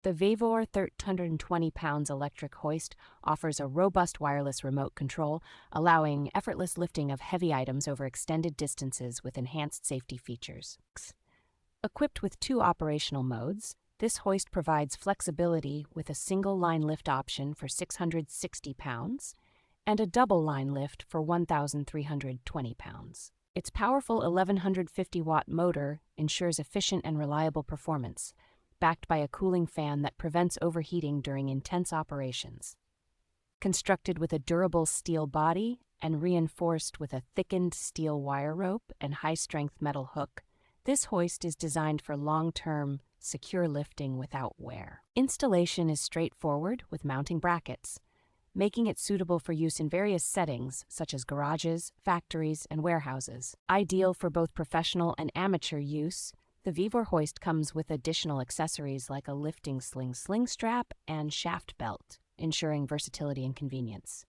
The VEVOR 1320lbs electric hoist offers a robust wireless remote control, allowing effortless lifting of heavy items over extended distances with enhanced safety features. Equipped with two operational modes, this hoist provides flexibility with a single line lift option for 660 pounds and a double line lift for 1,320 pounds. Its powerful 1150-watt motor ensures efficient and reliable performance, backed by a cooling fan that prevents overheating during intense operations. Constructed with a durable steel body and reinforced with a thickened steel wire rope and high-strength metal hook, this hoist is designed for long-term, secure lifting without wear. Installation is straightforward with mounting brackets, making it suitable for use in various settings such as garages, factories, and warehouses. Ideal for both professional and amateur use, the VEVOR hoist comes with additional accessories like a lifting sling strap and shaft belt, ensuring versatility and convenience.